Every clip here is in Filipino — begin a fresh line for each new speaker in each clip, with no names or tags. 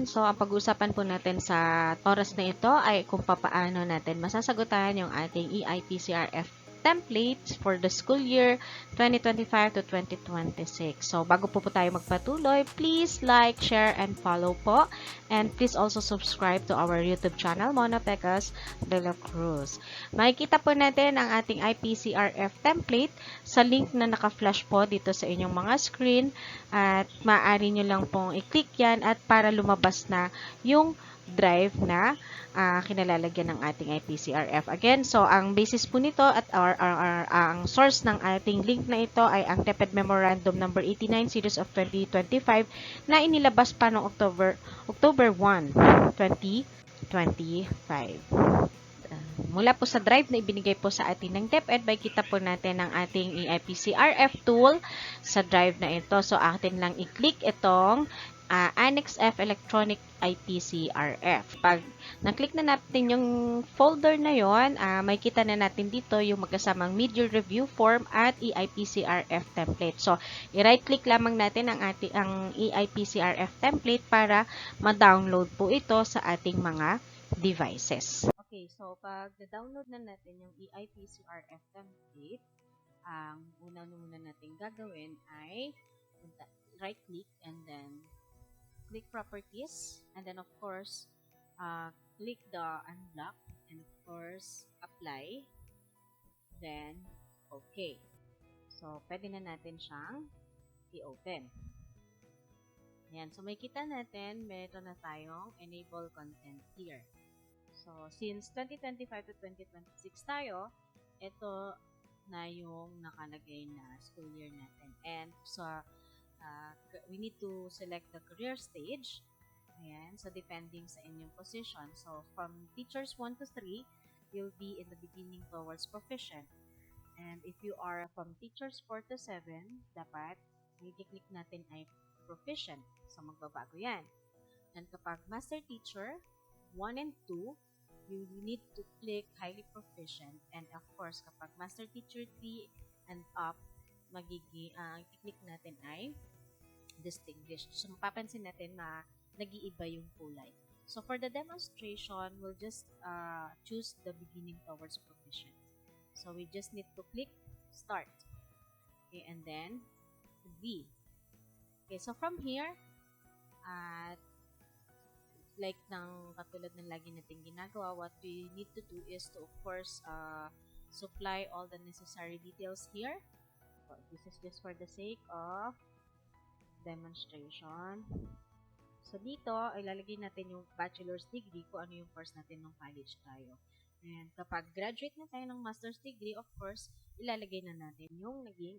So, ang pag-uusapan po natin sa oras na ito ay kung papaano natin masasagutan yung ating EIPCRF templates for the school year 2025 to 2026. So, bago po tayo magpatuloy, please like, share, and follow po. And please also subscribe to our YouTube channel, Mona Pecas de la Cruz. Makikita po natin ang ating IPCRF template sa link na naka-flash po dito sa inyong mga screen. At maaari nyo lang pong i-click yan at para lumabas na yung drive na kinalalagyan ng ating IPCRF. Again, so ang basis po nito at ang source ng ating link na ito ay ang DepEd Memorandum number 89 series of 2025 na inilabas pa noong October 1, 2025. Mula po sa drive na ibinigay po sa atin ng DepEd, makikita po natin ang ating EIPCRF tool sa drive na ito. So, atin lang i-click itong Annex F Electronic IPCRF. Pag na-click na natin yung folder na yon, makikita na natin dito yung magkasamang mid-year review form at EIPCRF template. So, i-right-click lamang natin ang EIPCRF template para ma-download po ito sa ating mga devices. Okay, so pag na-download na natin yung EIPCRF template, ang una muna natin gagawin ay right-click and then click properties, and then of course click the unblock, and of course apply, then okay. So pwede na natin siyang i-open. Ayan, so makikita natin meron na tayong enable content here. So since 2025 to 2026 tayo, ito na yung nakalagay na school year natin. And so we need to select the career stage. Ayan, so depending sa inyong position. So from teachers 1 to 3, you'll be in the beginning towards proficient. And if you are from teachers 4 to 7, dapat i-click natin ay proficient. So magbabago yan. And kapag master teacher 1 and 2, you need to click highly proficient. And of course, kapag master teacher 3 and up, i-click natin ay distinguished. So, mapapansin natin na nag-iiba yung kulay. So, for the demonstration, we'll just choose the beginning towards proficient. So, we just need to click start. Okay, and then V. Okay, so from here, like katulad ng lagi nating ginagawa, what we need to do is to, of course, supply all the necessary details here. So, this is just for the sake of demonstration. So, dito, ilalagay natin yung bachelor's degree kung ano yung course natin ng college tayo. And kapag graduate na tayo ng master's degree, of course, ilalagay na natin yung naging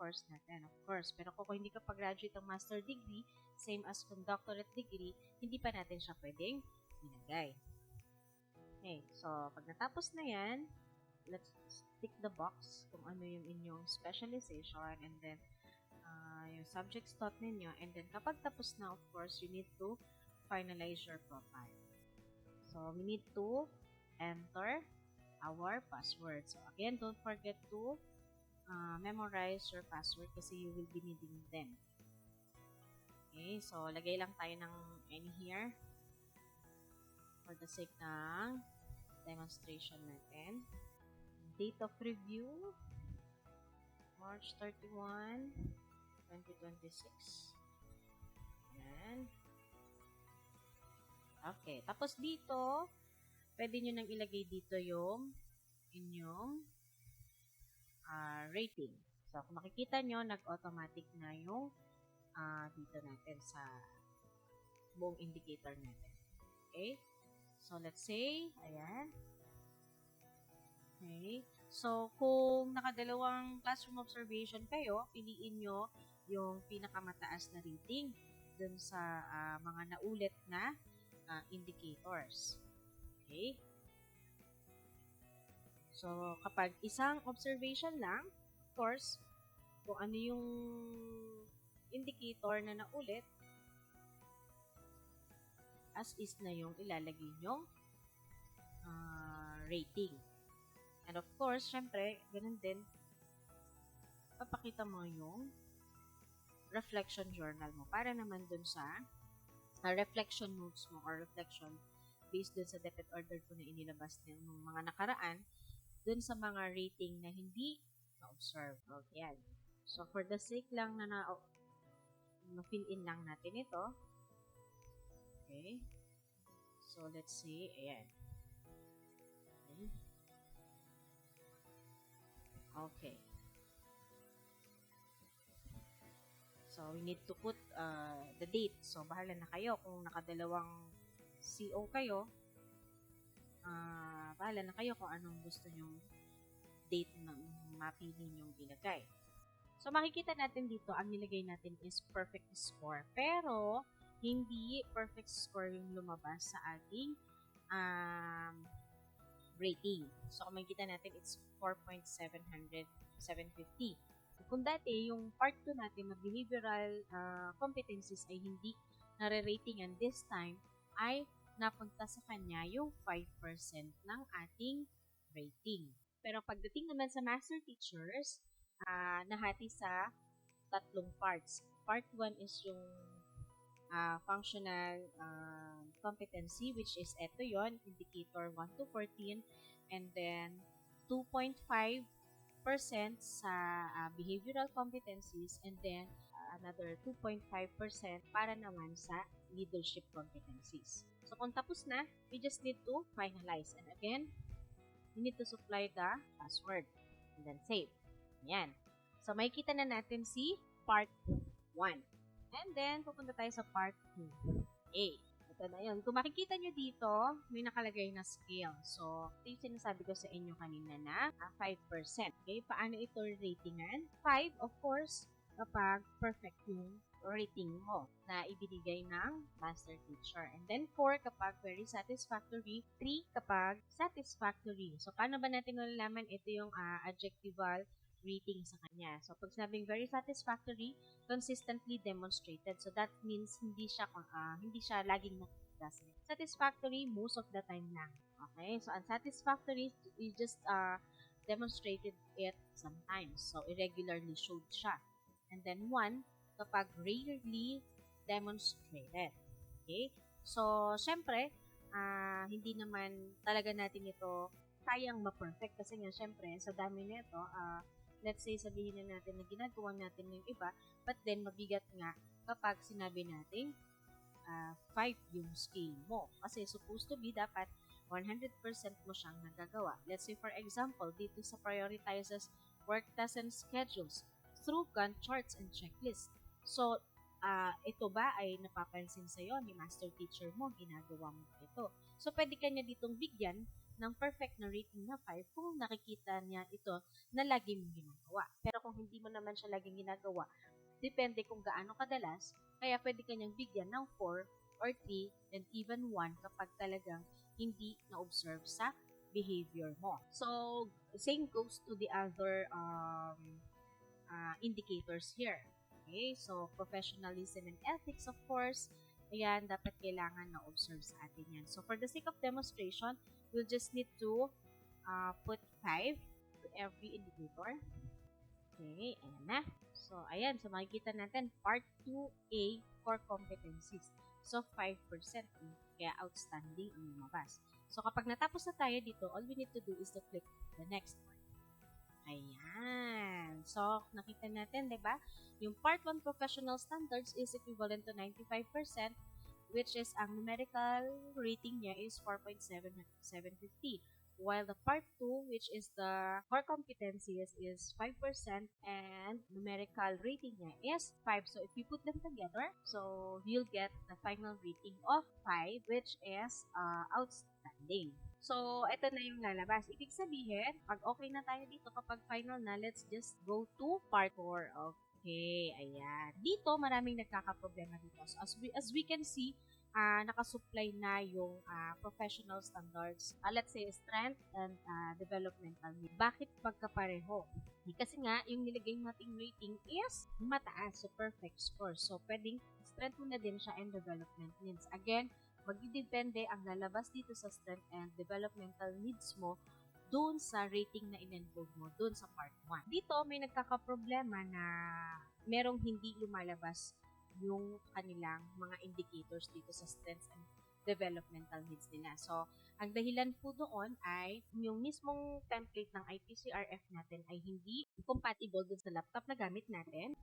course natin, of course. Pero kung hindi ka pa-graduate ng master degree, same as kung doctorate degree, hindi pa natin siya pwedeng ilagay. Okay, so pag natapos na yan, let's tick the box kung ano yung inyong specialization, and then yung subjects taught ninyo, and then kapag tapos na, of course, you need to finalize your profile. So, we need to enter our password. So, again, don't forget to memorize your password kasi you will be needing them. Okay, so, lagay lang tayo ng any here for the sake ng demonstration natin. Date of review, March 31, 2026. Yan. Okay. Tapos dito, pwede nyo nang ilagay dito yung inyong rating. So, kung makikita nyo, nag-automatic na yung dito natin sa buong indicator natin. Okay? So, let's say, ayan. Okay? So, kung nakadalawang classroom observation kayo, piliin nyo yung pinakamataas na rating dun sa mga naulit na indicators. Okay? So, kapag isang observation lang, of course, kung ano yung indicator na naulit, as is na yung ilalagay nyong rating. And of course, syempre, ganun din, papakita mo yung reflection journal mo para naman dun sa reflection notes mo or reflection based dun sa DepEd order ko na inilabas ng mga nakaraan dun sa mga rating na hindi na-observe. Okay, yan. So, for the sake lang na na-fill in lang natin ito. Okay. So, let's say, ayan. Okay. Okay. So, we need to put the date. So, bahala na kayo. Kung nakadalawang CO kayo, bahala na kayo kung anong gusto nyong date na mapili nyong ilagay. So, makikita natin dito, ang nilagay natin is perfect score. Pero, hindi perfect score yung lumabas sa ating rating. So, kung makikita natin, it's 4.750. Kung dati, yung part 2 natin na behavioral competencies ay hindi nare-ratingan, this time ay napunta sa kanya yung 5% ng ating rating. Pero pagdating naman sa master teachers, nahati sa tatlong parts. Part 1 is yung functional competency, which is ito yon, indicator 1 to 14, and then 2.5% sa behavioral competencies, and then another 2.5% para naman sa leadership competencies. So, kung tapos na, we just need to finalize. And again, we need to supply the password. And then save. Ayan. So, makikita na natin si part 1. And then, pupunta tayo sa part 2A. Ito na yun. Kung makikita nyo dito, may nakalagay na scale. So, ito yung sinasabi ko sa inyo kanina na 5%. Okay? Paano ito ratingan? 5, of course, kapag perfect yung rating mo na ibinigay ng master teacher. And then 4 kapag very satisfactory, 3 kapag satisfactory. So, paano ba natin malalaman ito yung adjectival rating sa kanya? So, pag sinabing very satisfactory, consistently demonstrated. So, that means hindi siya laging nakikita. Satisfactory, most of the time lang. Okay? So, unsatisfactory, you just demonstrated it sometimes. So, irregularly showed siya. And then 1, kapag rarely demonstrated. Okay? So, syempre, hindi naman talaga natin ito kayang ma-perfect kasi nga, syempre, sa dami nito, let's say, sabihin na natin na ginagawa natin yung iba, but then, mabigat nga kapag sinabi natin 5 yung scale mo. Kasi, supposed to be, dapat 100% mo siyang nagagawa. Let's say, for example, dito sa prioritizes work tasks and schedules through Gantt charts and checklists. So, ito ba ay napapansin sa'yo ni master teacher mo, ginagawa mo ito. So, pwede ka niya ditong bigyan ng perfect na rating na 5 kung nakikita niya ito na lagi mong ginagawa. Pero kung hindi mo naman siya laging ginagawa, depende kung gaano kadalas, kaya pwede ka niyang bigyan ng 4 or 3 and even 1 kapag talagang hindi na-observe sa behavior mo. So, same goes to the other indicators here. Okay, so professionalism and ethics, of course, ayan, dapat kailangan na-observe sa atin yan. So, for the sake of demonstration, we'll just need to put 5 to every indicator. Okay, ayan na. So, ayan, so makikita natin, part 2A for competencies. So, 5%, kaya outstanding ang lumabas. So, kapag natapos na tayo dito, all we need to do is to click the next one. Ayan. So, nakita natin, di ba? Yung Part 1 Professional Standards is equivalent to 95%, which is ang numerical rating niya is 4.750. While the Part 2, which is the core competencies, is 5% and numerical rating niya is 5. So, if you put them together, so you'll get the final rating of 5, which is outstanding. So, ito na yung lalabas. Ibig sabihin, pag okay na tayo dito, kapag final na, let's just go to part 4. Okay, ayan. Dito, maraming nagkakaproblema dito. So, as we can see, nakasupply na yung professional standards. Let's say, strength and developmental need. Bakit pagkapareho? Kasi nga, yung nilagay nating rating is mataas, so perfect score. So, pwedeng strength mo na din siya and development needs. Again, magdidepende ang lalabas dito sa strength and developmental needs mo doon sa rating na in-enroll mo doon sa part 1. Dito, may nagkakaproblema na merong hindi lumalabas yung kanilang mga indicators dito sa strengths and developmental needs nila. So, ang dahilan po doon ay yung mismong template ng IPCRF natin ay hindi compatible dun sa laptop na gamit natin,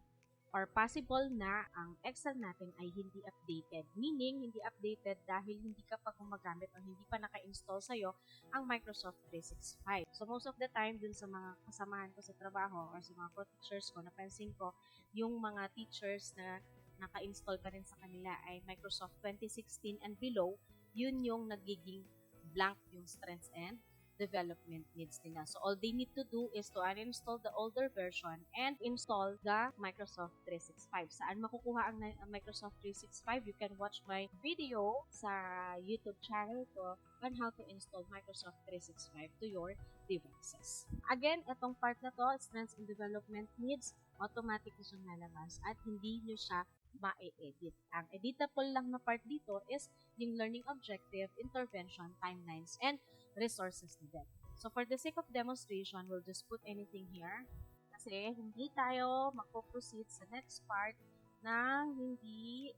or possible na ang Excel natin ay hindi updated. Meaning, hindi updated dahil hindi ka pa gumagamit o hindi pa naka-install sa'yo ang Microsoft 365. So, most of the time, dun sa mga kasamahan ko sa trabaho or sa mga co-teachers ko, napansin ko, yung mga teachers na naka-install pa rin sa kanila ay Microsoft 2016 and below, yun yung nagiging blank yung strengths and development needs nila. So, all they need to do is to uninstall the older version and install the Microsoft 365. Saan makukuha ang Microsoft 365? You can watch my video sa YouTube channel ko on how to install Microsoft 365 to your devices. Again, itong part na to, strengths and development needs, automatic na siyang lalabas at hindi nyo siya ma-edit. Ang editable lang na part dito is yung learning objective, intervention, timelines, and resources needed. So, for the sake of demonstration, we'll just put anything here kasi hindi tayo magpo-proceed sa next part na hindi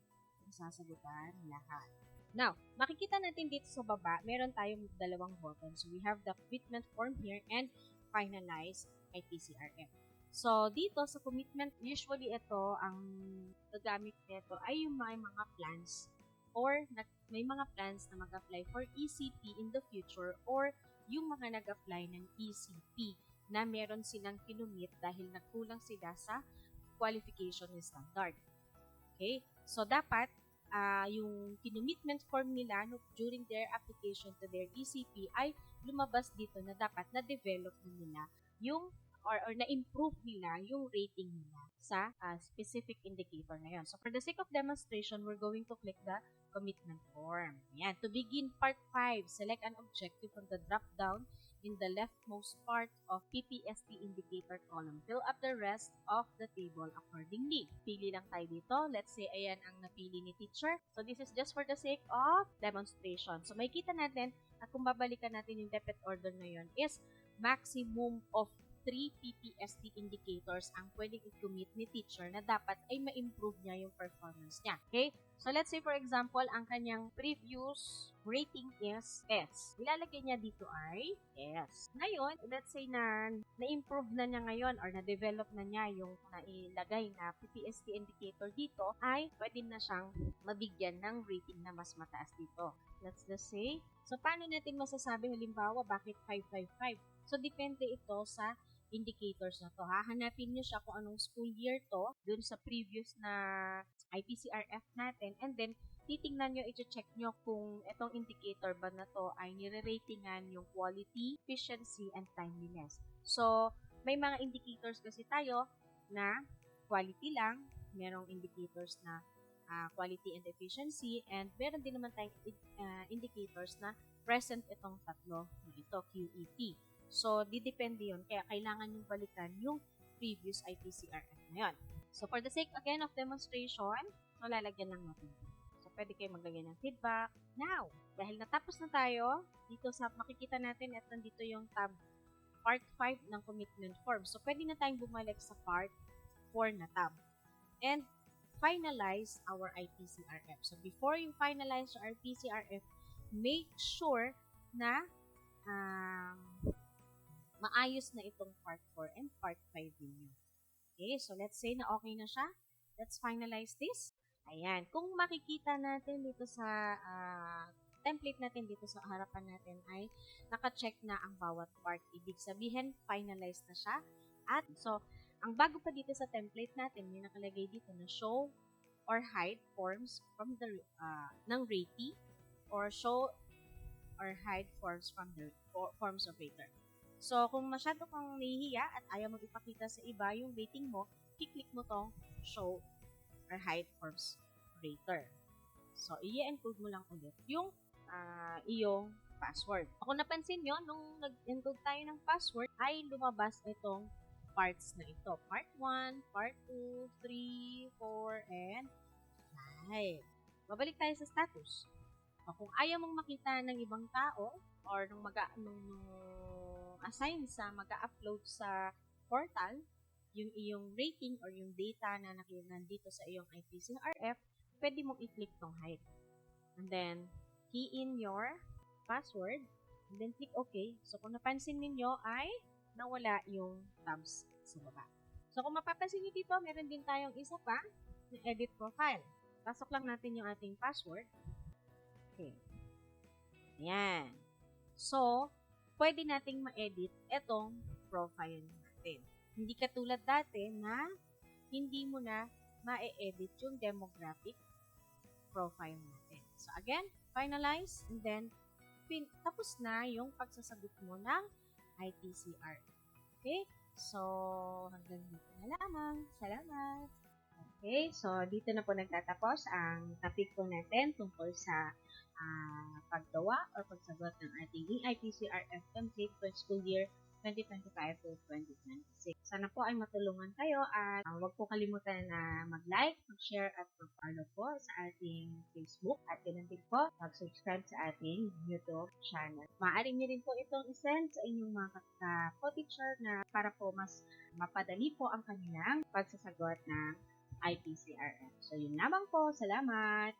masasagutan lahat. Now, makikita natin dito sa baba, meron tayong dalawang buttons. So, we have the commitment form here and finalize IPCRF. So, dito sa commitment, usually ito, ang gagamit nito ay yung may mga plans or may mga plans na mag-apply for ECP in the future or yung mga nag-apply ng ECP na meron silang kinumit dahil nagkulang sila sa qualification standard. Okay? So, dapat yung kinumitment form nila during their application to their ECP ay lumabas dito na dapat na-develop na nila yung or na-improve nila yung rating nila sa specific indicator na yun. So, for the sake of demonstration, we're going to click the commitment form. Ayan. To begin part 5, select an objective from the drop-down in the leftmost part of PPST indicator column. Fill up the rest of the table accordingly. Pili lang tayo dito. Let's say, ayan ang napili ni teacher. So, this is just for the sake of demonstration. So, makikita natin at kung babalikan natin yung depth order na yun is maximum of 3 PPST indicators ang pwedeng i-commit ni teacher na dapat ay ma-improve niya yung performance niya. Okay? So, let's say for example, ang kanyang previous rating is S. Ilalagay niya dito ay S. Ngayon, let's say na na-improve na niya ngayon or na-develop na niya yung nailagay na PPST indicator dito, ay pwede na siyang mabigyan ng rating na mas mataas dito. Let's just say, so paano natin masasabi halimbawa bakit 555? So, depende ito sa indicators na to. Hahanapin nyo siya kung anong school year to dun sa previous na IPCRF natin, and then titingnan nyo, i-check nyo kung itong indicator ba na to ay nire-ratingan yung quality, efficiency, and timeliness. So, may mga indicators kasi tayo na quality lang, merong indicators na quality and efficiency, and meron din naman tayong indicators na present itong tatlo na ito, QEP. So, didepende yun. Kaya, kailangan yung balikan yung previous IPCRF na yun. So, for the sake, again, of demonstration, so, lalagyan lang natin. So, pwede kayo maglagay ng feedback. Now, dahil natapos na tayo, dito sa makikita natin at nandito yung tab part 5 ng commitment form. So, pwede na tayong bumalik sa part 4 na tab. And, finalize our IPCRF. So, before you finalize your IPCRF, make sure na maayos na itong part 4 and part 5 ninyo. Okay, so let's say na okay na siya. Let's finalize this. Ayan, kung makikita natin dito sa template natin dito sa harapan natin ay naka-check na ang bawat part. Ibig sabihin, finalize na siya. At so, ang bago pa dito sa template natin, may nakalagay dito na show or hide forms from the ng rating or show or hide forms from the forms of rater. So, kung masyado kang nahihiya at ayaw mo ipakita sa iba yung rating mo, i-click mo tong show or hide forms rater. So, i-encode mo lang ulit yung iyong password. Kung napansin nyo, nung nag-encode tayo ng password, ay lumabas itong parts na ito. Part 1, Part 2, 3, 4, and 5. Babalik tayo sa status. Kung ayaw mong makita ng ibang tao or nung assign sa mag-upload sa portal yung iyong rating or yung data na nandito sa iyong IPCRF, pwede mong i-click tong hide. And then, key in your password, and then click OK. So, kung napansin ninyo ay nawala yung tabs sa baba. So, kung mapapansin nyo dito, meron din tayong isa pa na edit profile. Pasok lang natin yung ating password. Okay. Ayan. So, pwede nating ma-edit itong profile natin. Hindi katulad dati na hindi mo na ma-edit yung demographic profile natin. So, again, finalize, and then, tapos na yung pagsasagot mo ng IPCR. Okay? So, hanggang dito na lamang. Salamat! Okay, so dito na po nagtatapos ang topic po natin tungkol sa paggawa or pagsagot ng ating EIPCRF template for school year 2025 to 2026. Sana po ay matulungan kayo at huwag po kalimutan na mag-like, mag-share at mag-follow po sa ating Facebook at ganun din po mag-subscribe sa ating YouTube channel. Maaari niyo rin po itong isend sa inyong mga ka-co-teacher na para po mas mapadali po ang kanilang pagsasagot ng IPCRF. So, yun lamang po. Salamat!